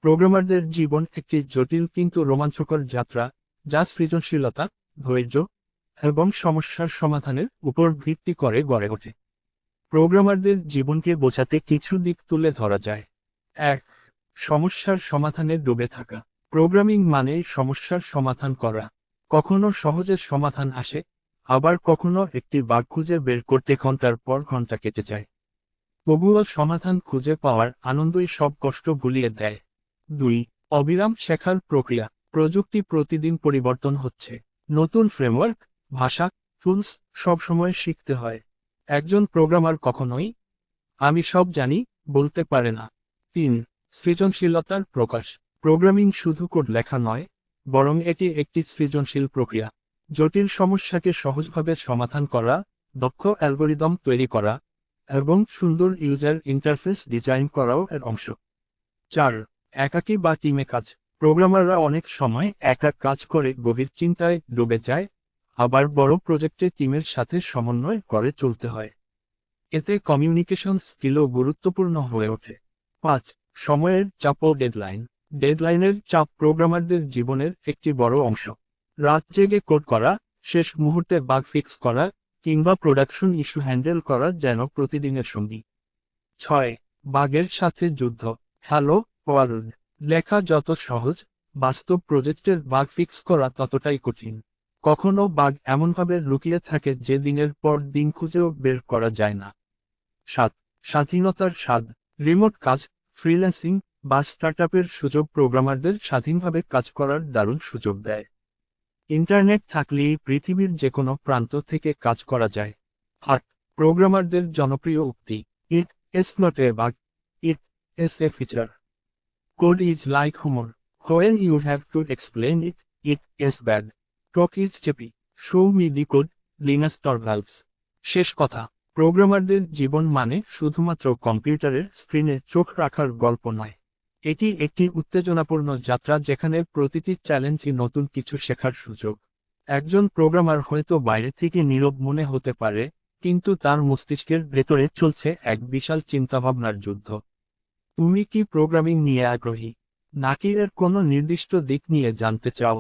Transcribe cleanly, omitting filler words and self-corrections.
প্রোগ্রামারদের জীবন একটি জটিল কিন্তু রোমাঞ্চকর যাত্রা, যা সৃজনশীলতা, ধৈর্য এবং সমস্যার সমাধানের উপর ভিত্তি করে গড়ে ওঠে। প্রোগ্রামারদের জীবনকে বোঝাতে কিছু দিক তুলে ধরা যায়। ১. সমস্যার সমাধানে ডুবে থাকা। প্রোগ্রামিং মানে সমস্যার সমাধান করা। কখনো সহজে সমাধান আসে, আবার কখনো একটি বাগ খুঁজে বের করতে ঘন্টার পর ঘন্টা কেটে যায়। তবুও সমাধান খুঁজে পাওয়ার আনন্দই সব কষ্ট ভুলিয়ে দেয়। ২. অবিরাম শেখার প্রক্রিয়া। প্রযুক্তি প্রতিদিন পরিবর্তন হচ্ছে। নতুন ফ্রেমওয়ার্ক, ভাষা, টুলস সবসময় শিখতে হয়। একজন প্রোগ্রামার কখনোই আমি সব জানি বলতে পারে না। ৩. সৃজনশীলতার প্রকাশ। প্রোগ্রামিং শুধু কোড লেখা নয়, বরং এটি একটি সৃজনশীল প্রক্রিয়া। জটিল সমস্যাকে সহজভাবে সমাধান করা, দক্ষ অ্যালগরিদম তৈরি করা এবং সুন্দর ইউজার ইন্টারফেস ডিজাইন করাও এর অংশ। ৪. একাকী বা টিমে কাজ। প্রোগ্রামাররা অনেক সময় একা কাজ করে গভীর চিন্তায় ডুবে যায়, আবার বড় প্রজেক্টে টিমের সাথে সমন্বয় করে চলতে হয়। এতে কমিউনিকেশন স্কিলও গুরুত্বপূর্ণ হয়ে ওঠে। ৫. সময়ের চাপ ও ডেডলাইন। ডেডলাইনের চাপ প্রোগ্রামারদের জীবনের একটি বড় অংশ। রাত জেগে কোড করা, শেষ মুহূর্তে বাগ ফিক্স করা কিংবা প্রোডাকশন ইস্যু হ্যান্ডেল করা যেন প্রতিদিনের সঙ্গী। ৬. বাগের সাথে যুদ্ধ। হ্যালো ওয়ার্ল্ড লেখা যত সহজ, বাস্তব প্রজেক্টের বাগ ফিক্স করা ততটাই কঠিন। কখনো বাগ এমনভাবে লুকিয়ে থাকে যে দিনের পর দিন খুঁজেও বের করা যায় না। ৭. স্বাধীনতার স্বাদ। রিমোট কাজ, ফ্রিল্যান্সিং বা স্টার্টআপের সুযোগ প্রোগ্রামারদের স্বাধীনভাবে কাজ করার দারুণ সুযোগ দেয়। ইন্টারনেট থাকলেই পৃথিবীর যে কোনো প্রান্ত থেকে কাজ করা যায়। ৮. প্রোগ্রামারদের জনপ্রিয় উক্তি, it is not a bug, it is a feature. Code is like humour, when you have to explain it, it is bad. Talk is cheap, show me the code, Linus Torvalds. শেষ কথা, প্রোগ্রামারদের জীবন মানে শুধুমাত্র কম্পিউটারের স্ক্রিনে চোখ রাখার গল্প নয়। এটি একটি উত্তেজনাপূর্ণ যাত্রা যেখানে প্রতিটি চ্যালেঞ্জই নতুন কিছু শেখার সুযোগ। একজন প্রোগ্রামার হয়তো বাইরে থেকে নীরব মনে হতে পারে, কিন্তু তার মস্তিষ্কের ভেতরে চলছে এক বিশাল চিন্তাভাবনার যুদ্ধ। তুমি কি প্রোগ্রামিং নিয়ে আগ্রহী, নাকি এর কোনো নির্দিষ্ট দিক নিয়ে জানতে চাও?